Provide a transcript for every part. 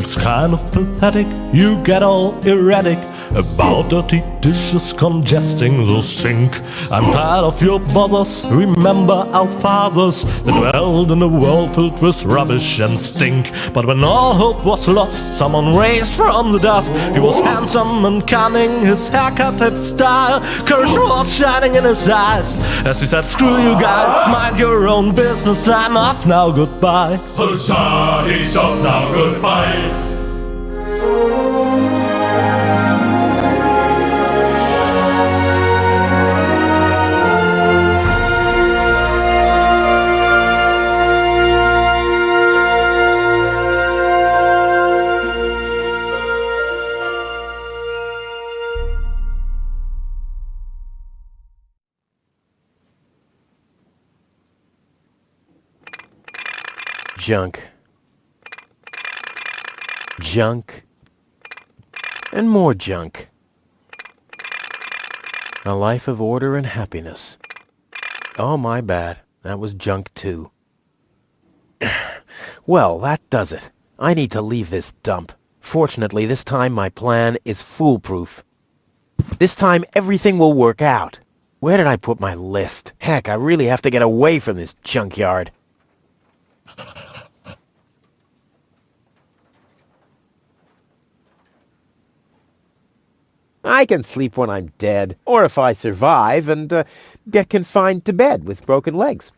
It's kind of pathetic, you get all erratic about dirty dishes congesting the sink. I'm tired of your bothers, remember our fathers that dwelled in a world filled with rubbish and stink. But when all hope was lost, someone raised from the dust. He was handsome and cunning, his haircut had style, courage was shining in his eyes as he said, screw you guys, mind your own business, I'm off now, goodbye. Huzzah, he's off now, goodbye. Junk. Junk. And more junk. A life of order and happiness. Oh, my bad. That was junk too. Well, that does it. I need to leave this dump. Fortunately, this time my plan is foolproof. This time everything will work out. Where did I put my list? Heck, I really have to get away from this junkyard. I can sleep when I'm dead, or if I survive and get confined to bed with broken legs.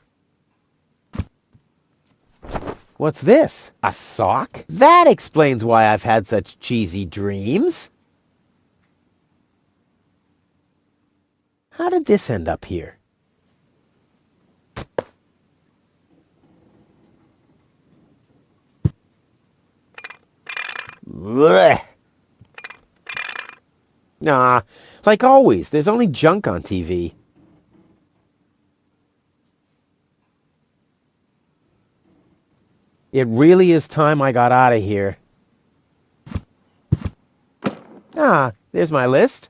What's this? A sock? That explains why I've had such cheesy dreams. How did this end up here? Blech. Nah, like always, there's only junk on TV. It really is time I got out of here. Ah, there's my list.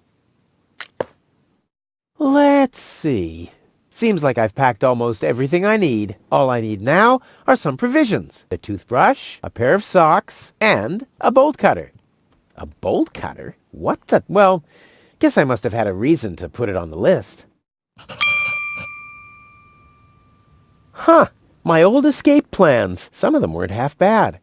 Let's see. Seems like I've packed almost everything I need. All I need now are some provisions. A toothbrush, a pair of socks, and a bolt cutter. A bolt cutter? What the? Well, guess I must have had a reason to put it on the list. Huh. My old escape plans. Some of them weren't half bad.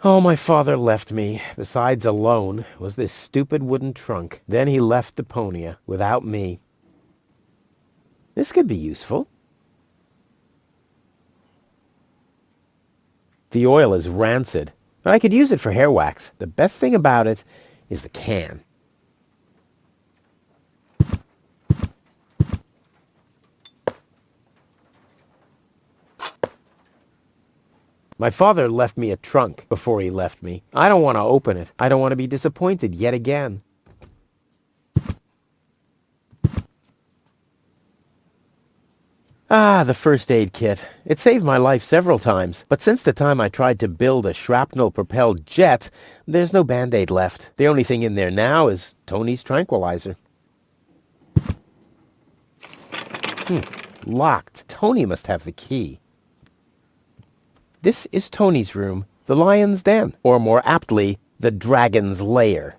Oh, my father left me. Besides alone was this stupid wooden trunk. Then he left Deponia without me. This could be useful. The oil is rancid, but I could use it for hair wax. The best thing about it is the can. My father left me a trunk before he left me. I don't want to open it. I don't want to be disappointed yet again. Ah, the first aid kit. It saved my life several times, but since the time I tried to build a shrapnel-propelled jet, there's no Band-Aid left. The only thing in there now is Tony's tranquilizer. Locked. Tony must have the key. This is Tony's room, the lion's den, or more aptly, the dragon's lair.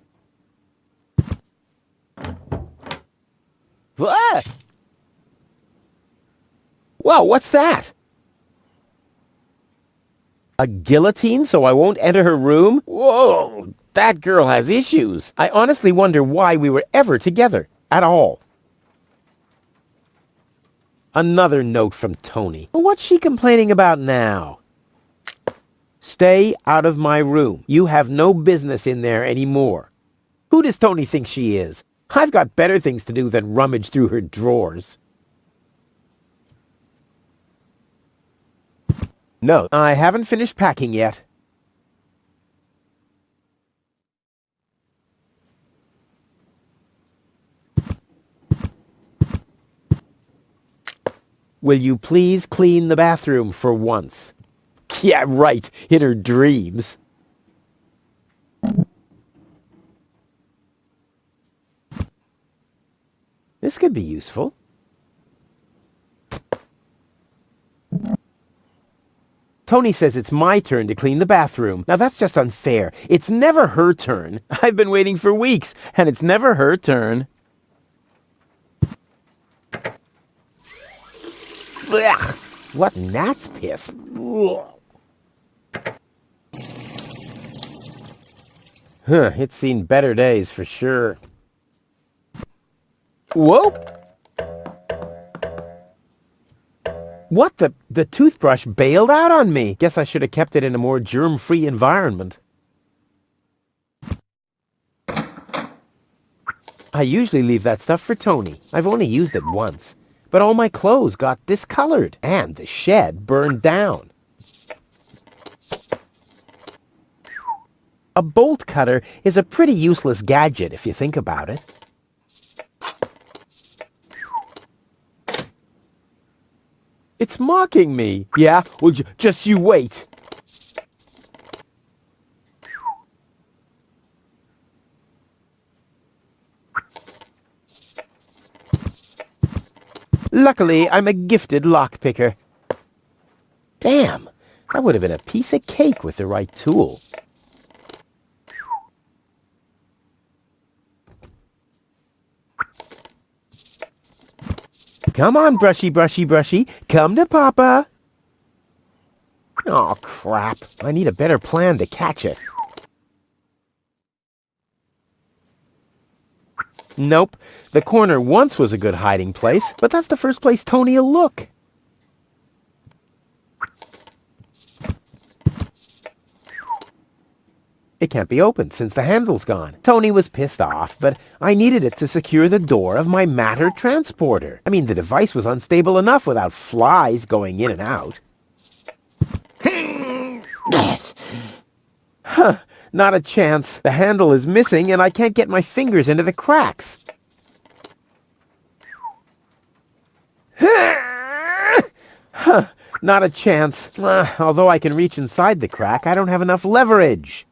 Ah! Whoa, what's that? A guillotine so I won't enter her room? Whoa, that girl has issues. I honestly wonder why we were ever together, at all. Another note from Tony. What's she complaining about now? Stay out of my room. You have no business in there anymore. Who does Tony think she is? I've got better things to do than rummage through her drawers. No, I haven't finished packing yet. Will you please clean the bathroom for once? Yeah, right, in her dreams. This could be useful. Tony says it's my turn to clean the bathroom. Now that's just unfair. It's never her turn. I've been waiting for weeks, and it's never her turn. Blech. What gnat's piss? It's seen better days for sure. Whoa! What the toothbrush bailed out on me. Guess I should have kept it in a more germ-free environment. I usually leave that stuff for Tony. I've only used it once. But all my clothes got discolored, and the shed burned down. A bolt cutter is a pretty useless gadget if you think about it. It's mocking me. Yeah? Well, just you wait. Luckily, I'm a gifted lockpicker. Damn, that would have been a piece of cake with the right tool. Come on, brushy, brushy, brushy. Come to Papa. Oh, crap. I need a better plan to catch it. Nope. The corner once was a good hiding place, but that's the first place Tony'll look. It can't be opened since the handle's gone. Tony was pissed off, but I needed it to secure the door of my matter transporter. I mean, the device was unstable enough without flies going in and out. Huh, not a chance. The handle is missing and I can't get my fingers into the cracks. Huh, not a chance. Although I can reach inside the crack, I don't have enough leverage.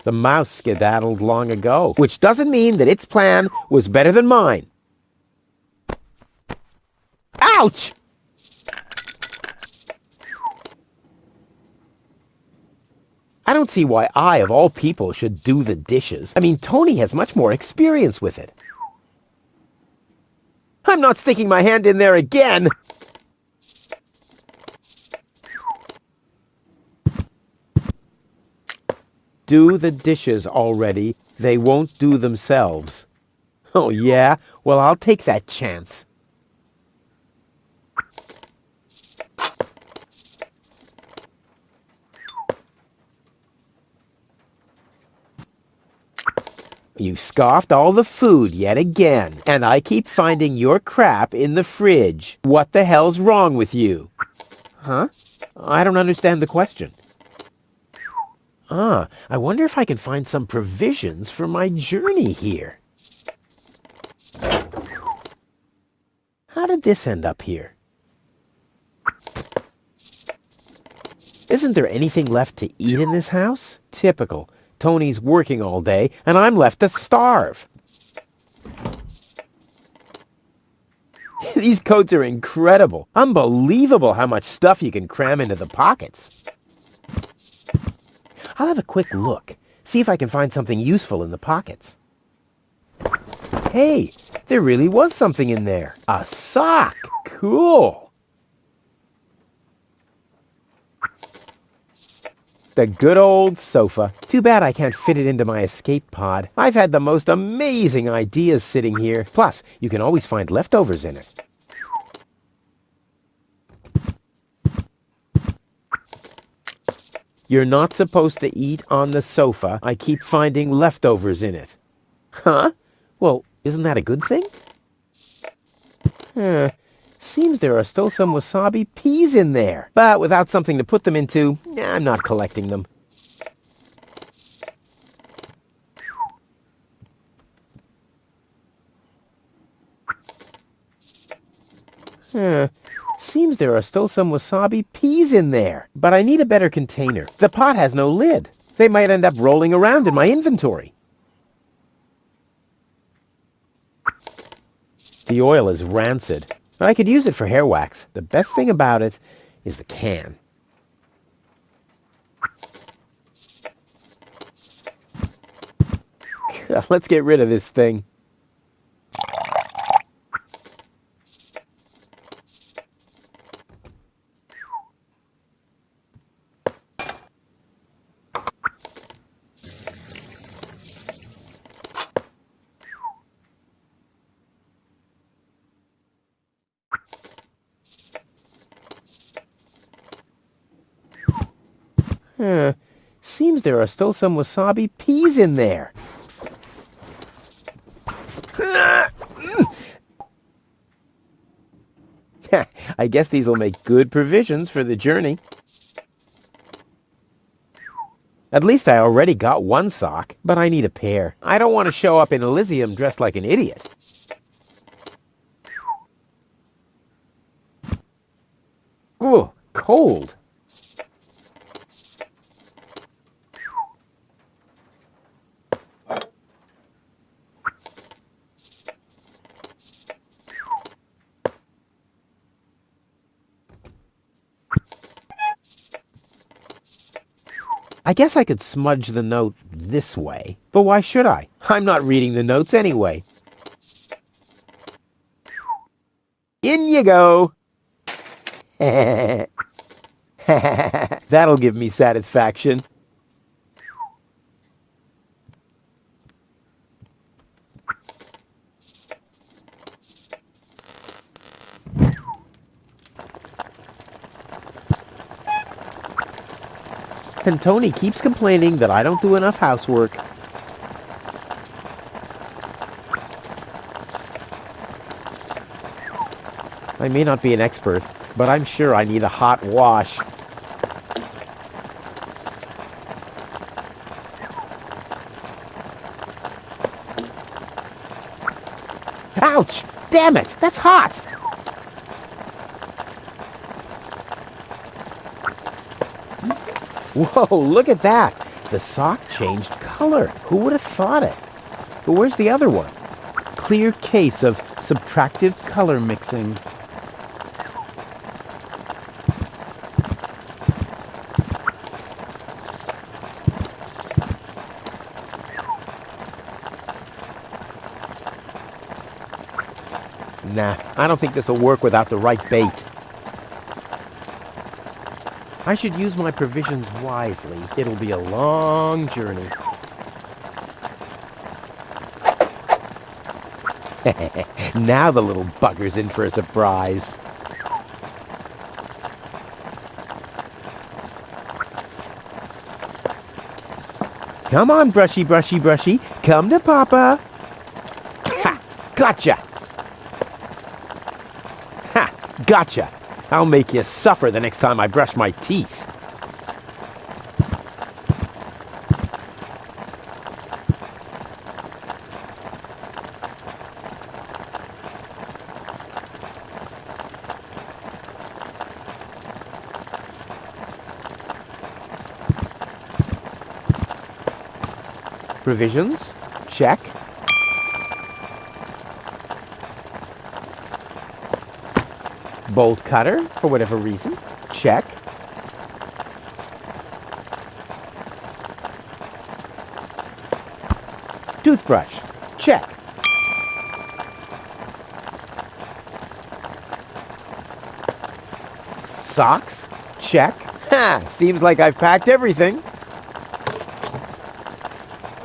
The mouse skedaddled long ago, which doesn't mean that its plan was better than mine. Ouch! I don't see why I, of all people, should do the dishes. I mean, Tony has much more experience with it. I'm not sticking my hand in there again! Do the dishes already. They won't do themselves. Oh, yeah? Well, I'll take that chance. You scoffed all the food yet again, and I keep finding your crap in the fridge. What the hell's wrong with you? Huh? I don't understand the question. I wonder if I can find some provisions for my journey here. How did this end up here? Isn't there anything left to eat in this house? Typical. Tony's working all day, and I'm left to starve. These coats are incredible. Unbelievable how much stuff you can cram into the pockets. I'll have a quick look, see if I can find something useful in the pockets. Hey, there really was something in there. A sock! Cool! The good old sofa. Too bad I can't fit it into my escape pod. I've had the most amazing ideas sitting here. Plus, you can always find leftovers in it. You're not supposed to eat on the sofa. I keep finding leftovers in it. Huh? Well, isn't that a good thing? Seems there are still some wasabi peas in there. But without something to put them into, I'm not collecting them. Seems there are still some wasabi peas in there, but I need a better container. The pot has no lid. They might end up rolling around in my inventory. The oil is rancid, but I could use it for hair wax. The best thing about it is the can. Let's get rid of this thing. Seems there are still some wasabi peas in there. I guess these will make good provisions for the journey. At least I already got one sock, but I need a pair. I don't want to show up in Elizium dressed like an idiot. Ooh, cold. I guess I could smudge the note this way, but why should I? I'm not reading the notes anyway. In you go! That'll give me satisfaction. And Tony keeps complaining that I don't do enough housework. I may not be an expert, but I'm sure I need a hot wash. Ouch! Damn it! That's hot! Whoa, look at that! The sock changed color. Who would have thought it? But where's the other one? Clear case of subtractive color mixing. Nah, I don't think this will work without the right bait. I should use my provisions wisely. It'll be a long journey. Now the little bugger's in for a surprise. Come on, brushy, brushy, brushy. Come to Papa. Ha! Gotcha! Ha! Gotcha! I'll make you suffer the next time I brush my teeth. Provisions? Check. Bolt cutter, for whatever reason. Check. Toothbrush. Check. Socks. Check. Ha! Seems like I've packed everything.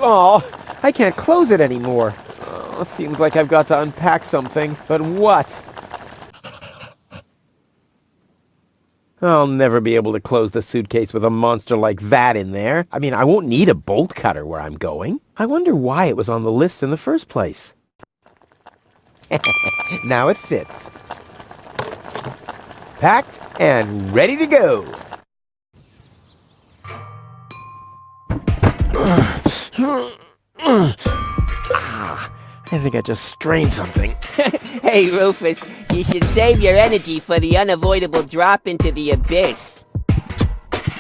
Oh, I can't close it anymore. Oh, seems like I've got to unpack something. But what? I'll never be able to close the suitcase with a monster like that in there. I mean, I won't need a bolt cutter where I'm going. I wonder why it was on the list in the first place. Now it fits. Packed and ready to go. I think I just strained something. Hey, Rufus, you should save your energy for the unavoidable drop into the abyss.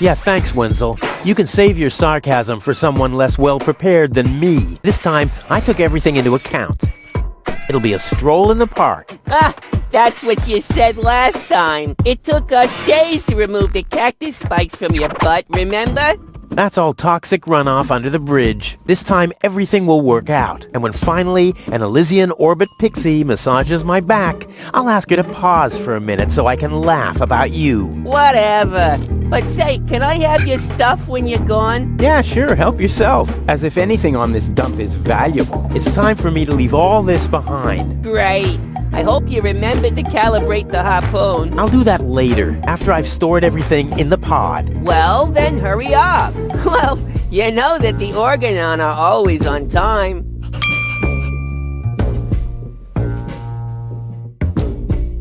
Yeah, thanks, Wenzel. You can save your sarcasm for someone less well-prepared than me. This time, I took everything into account. It'll be a stroll in the park. Ah, that's what you said last time. It took us days to remove the cactus spikes from your butt, remember? That's all toxic runoff under the bridge. This time everything will work out. And when finally an Elysian orbit pixie massages my back, I'll ask her to pause for a minute so I can laugh about you. Whatever. But say, can I have your stuff when you're gone? Yeah, sure, help yourself. As if anything on this dump is valuable. It's time for me to leave all this behind. Great. I hope you remembered to calibrate the harpoon. I'll do that later, after I've stored everything in the pod. Well, then hurry up. Well, you know that the Organon are always on time.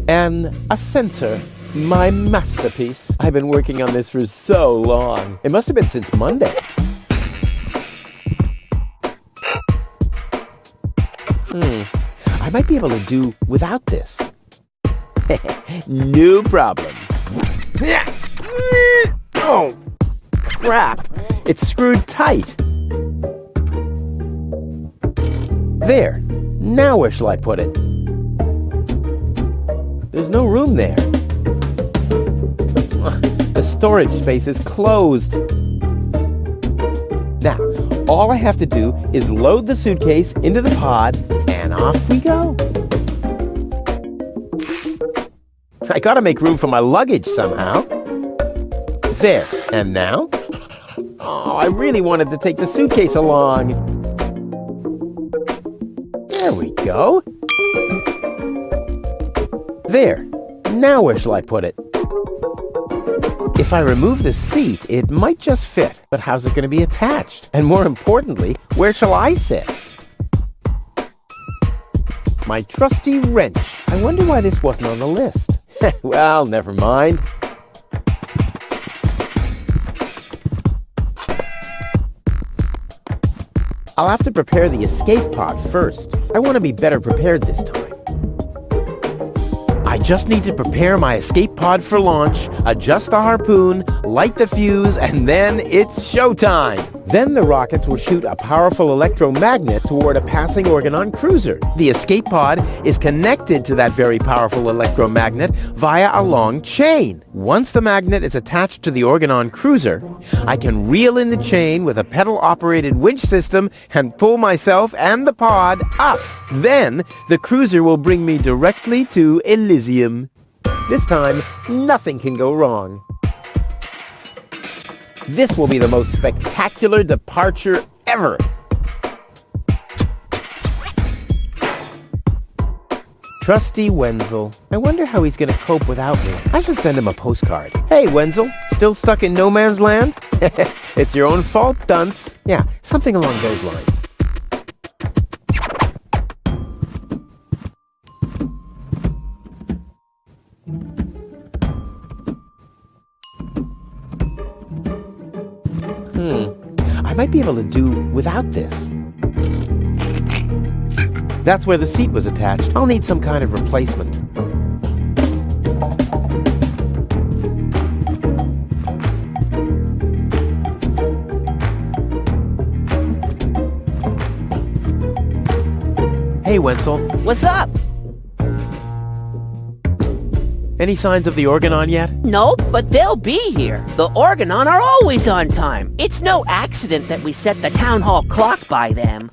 And a sensor. My masterpiece. I've been working on this for so long. It must have been since Monday. I might be able to do without this. No problem. Oh, crap. It's screwed tight. There. Now where shall I put it? There's no room there. The storage space is closed. Now, all I have to do is load the suitcase into the pod, and off we go. I gotta make room for my luggage somehow. There, and now? Oh, I really wanted to take the suitcase along. There we go. There, now where shall I put it? If I remove the seat, it might just fit, but how's it going to be attached? And more importantly, where shall I sit? My trusty wrench. I wonder why this wasn't on the list. Well, never mind. I'll have to prepare the escape pod first. I want to be better prepared this time. I just need to prepare my escape pod for launch, adjust the harpoon, light the fuse, and then it's showtime. Then the rockets will shoot a powerful electromagnet toward a passing Organon cruiser. The escape pod is connected to that very powerful electromagnet via a long chain. Once the magnet is attached to the Organon cruiser, I can reel in the chain with a pedal-operated winch system and pull myself and the pod up. Then the cruiser will bring me directly to Elizium. This time, nothing can go wrong. This will be the most spectacular departure ever. Trusty Wenzel. I wonder how he's going to cope without me. I should send him a postcard. Hey, Wenzel, still stuck in no man's land? It's your own fault, dunce. Yeah, something along those lines. I might be able to do without this. That's where the seat was attached. I'll need some kind of replacement. Hey, Wenzel. What's up? Any signs of the Organon yet? Nope, but they'll be here. The Organon are always on time. It's no accident that we set the town hall clock by them.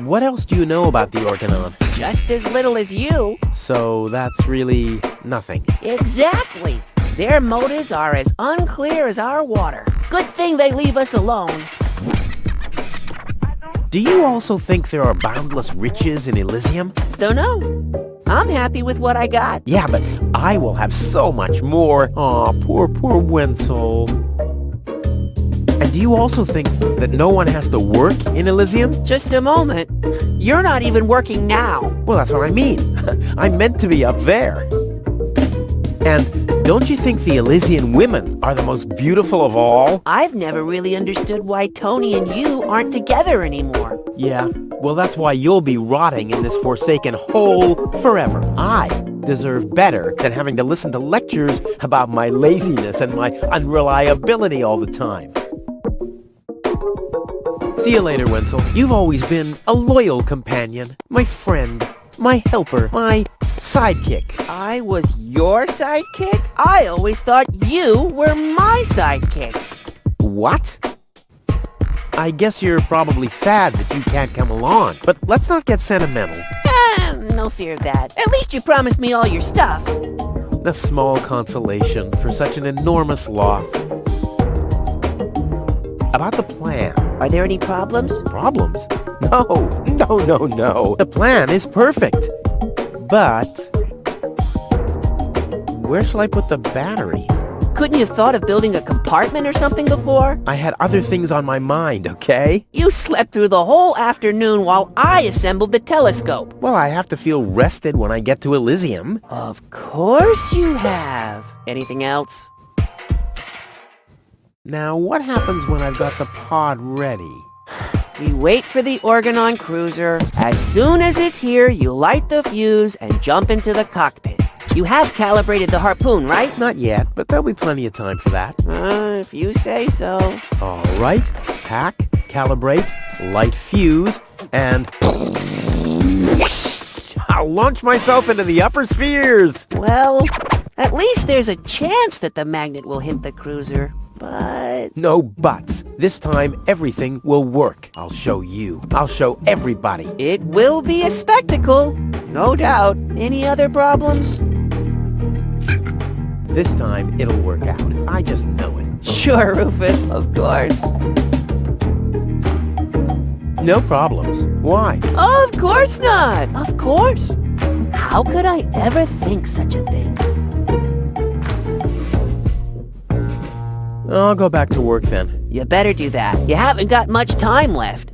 What else do you know about the Organon? Just as little as you. So that's really nothing. Exactly. Their motives are as unclear as our water. Good thing they leave us alone. Do you also think there are boundless riches in Elysium? Don't know. I'm happy with what I got. Yeah, but I will have so much more. Aw, poor Wenzel. And do you also think that no one has to work in Elysium? Just a moment. You're not even working now. Well, that's what I mean. I'm meant to be up there. And don't you think the Elysian women are the most beautiful of all? I've never really understood why Tony and you aren't together anymore. Yeah, well, that's why you'll be rotting in this forsaken hole forever. I deserve better than having to listen to lectures about my laziness and my unreliability all the time. See you later, Wenzel. You've always been a loyal companion, my friend, my helper, my sidekick. I was your sidekick? I always thought you were my sidekick. What? I guess you're probably sad that you can't come along, but let's not get sentimental. No fear of that. At least you promised me all your stuff. A small consolation for such an enormous loss. About the plan. Are there any problems? Problems? No. The plan is perfect. But where shall I put the battery? Couldn't you have thought of building a compartment or something before? I had other things on my mind, okay? You slept through the whole afternoon while I assembled the telescope. Well, I have to feel rested when I get to Elizium. Of course you have. Anything else? Now, what happens when I've got the pod ready? We wait for the Organon cruiser. As soon as it's here, you light the fuse and jump into the cockpit. You have calibrated the harpoon, right? Not yet, but there'll be plenty of time for that. If you say so. All right. Pack, calibrate, light fuse, and I'll launch myself into the upper spheres. Well, at least there's a chance that the magnet will hit the cruiser. But... No buts. This time, everything will work. I'll show you. I'll show everybody. it will be a spectacle. No doubt. Any other problems? This time, it'll work out. I just know it. Sure, Rufus. Of course. No problems. Why? Of course not. Of course. How could I ever think such a thing? I'll go back to work then. You better do that. You haven't got much time left.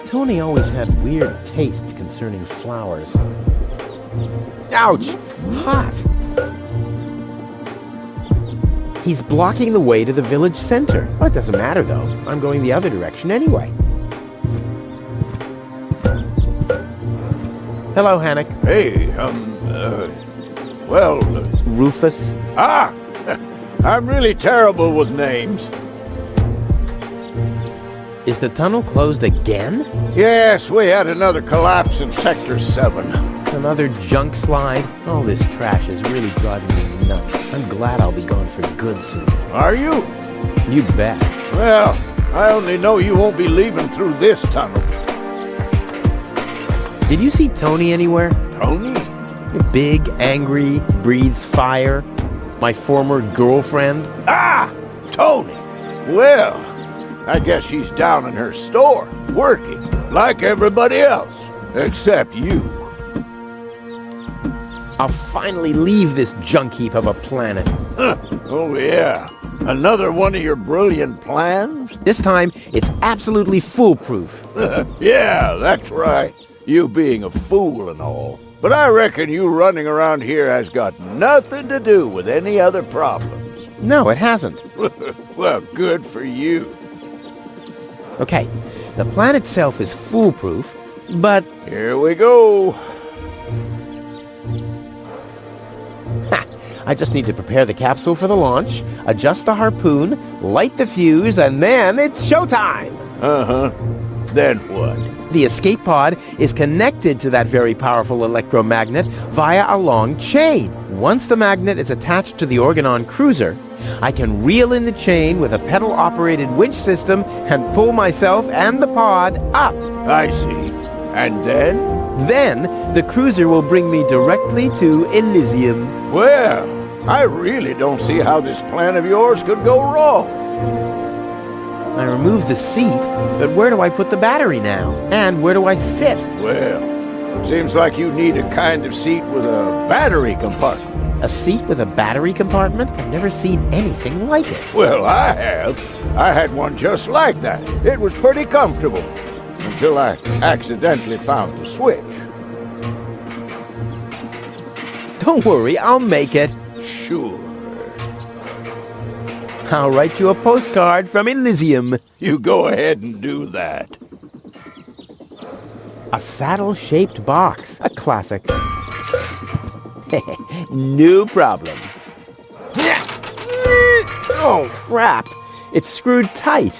Tony always had weird tastes concerning flowers. Ouch! Hot! He's blocking the way to the village center. Oh, it doesn't matter, though. I'm going the other direction anyway. Hello, Hannock. Hey, Rufus. I'm really terrible with names. Is the tunnel closed again? Yes, we had another collapse in Sector 7. Another junk slide? All this trash is really driving me nuts. I'm glad I'll be gone for good soon. Are you? You bet. Well, I only know you won't be leaving through this tunnel. Did you see Tony anywhere? Tony? Big, angry, breathes fire. My former girlfriend. Tony! Well, I guess she's down in her store, working, like everybody else, except you. I'll finally leave this junk heap of a planet. Oh yeah, another one of your brilliant plans? This time, it's absolutely foolproof. Yeah, that's right. You being a fool and all. But I reckon you running around here has got nothing to do with any other problems. No, it hasn't. Well, good for you. Okay, the plan itself is foolproof, but... Here we go. I just need to prepare the capsule for the launch, adjust the harpoon, light the fuse, and then it's showtime! Uh-huh. Then what? The escape pod is connected to that very powerful electromagnet via a long chain. Once the magnet is attached to the Organon cruiser, I can reel in the chain with a pedal-operated winch system and pull myself and the pod up. I see. And then? Then, the cruiser will bring me directly to Elizium. Well, I really don't see how this plan of yours could go wrong. I removed the seat, but where do I put the battery now? And where do I sit? Well, seems like you need a kind of seat with a battery compartment. A seat with a battery compartment? I've never seen anything like it. Well, I have. I had one just like that. It was pretty comfortable. Until I accidentally found the switch. Don't worry, I'll make it. Sure. I'll write you a postcard from Elizium. You go ahead and do that. A saddle-shaped box. A classic. No problem. Oh, crap. It's screwed tight.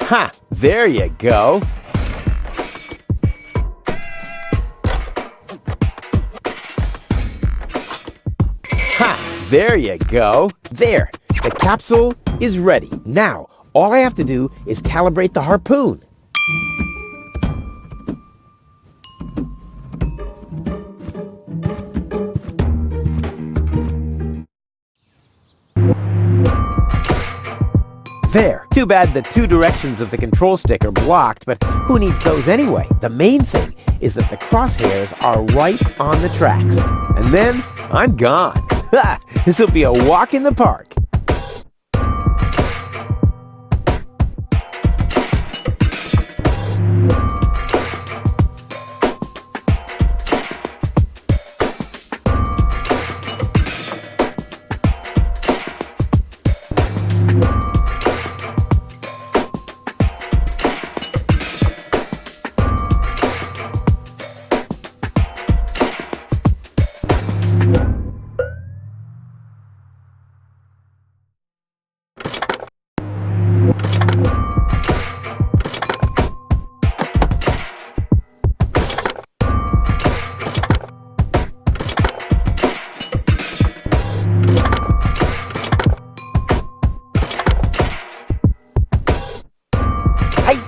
Ha! There you go. Ha! There you go. There. The capsule is ready. Now, all I have to do is calibrate the harpoon. There. Too bad the two directions of the control stick are blocked, but who needs those anyway? The main thing is that the crosshairs are right on the tracks. And then I'm gone. Ha! This'll be a walk in the park.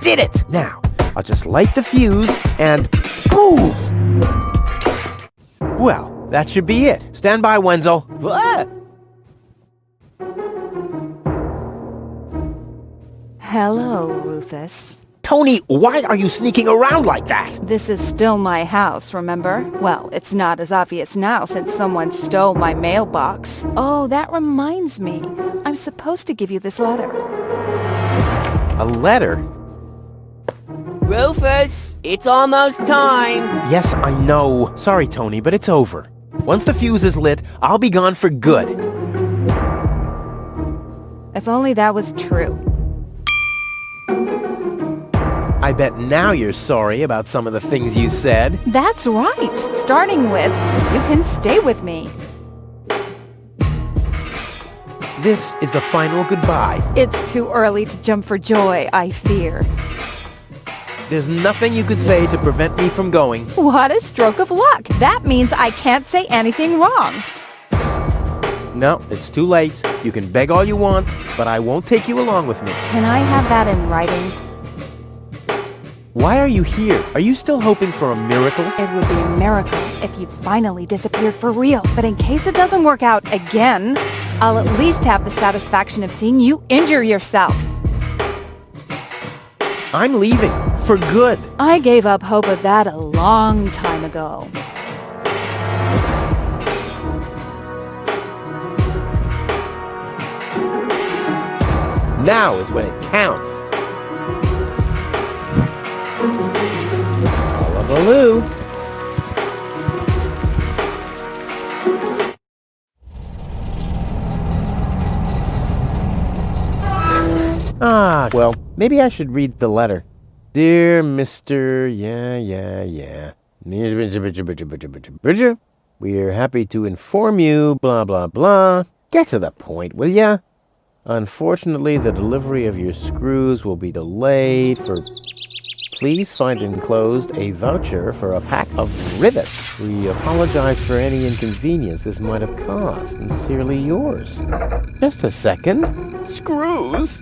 Did it! Now, I'll just light the fuse and boom! Well, that should be it. Stand by, Wenzel. What? Hello, Rufus. Tony, why are you sneaking around like that? This is still my house, remember? Well, it's not as obvious now since someone stole my mailbox. Oh, that reminds me. I'm supposed to give you this letter. A letter? Rufus, it's almost time. Yes, I know. Sorry, Tony, but it's over. Once the fuse is lit, I'll be gone for good. If only that was true. I bet now you're sorry about some of the things you said. That's right. Starting with, you can stay with me. This is the final goodbye. It's too early to jump for joy, I fear. There's nothing you could say to prevent me from going. What a stroke of luck. That means I can't say anything wrong. No, it's too late. You can beg all you want, but I won't take you along with me. Can I have that in writing? Why are you here? Are you still hoping for a miracle? It would be a miracle if you finally disappeared for real. But in case it doesn't work out again, I'll at least have the satisfaction of seeing you injure yourself. I'm leaving. For good. I gave up hope of that a long time ago. Now is when it counts. Hullabaloo. Well, maybe I should read the letter. Dear Mr. Yeah. We're happy to inform you, blah, blah, blah. Get to the point, will ya? Unfortunately, the delivery of your screws will be delayed for... Please find enclosed a voucher for a pack of rivets. We apologize for any inconvenience this might have caused. Sincerely yours. Just a second. Screws?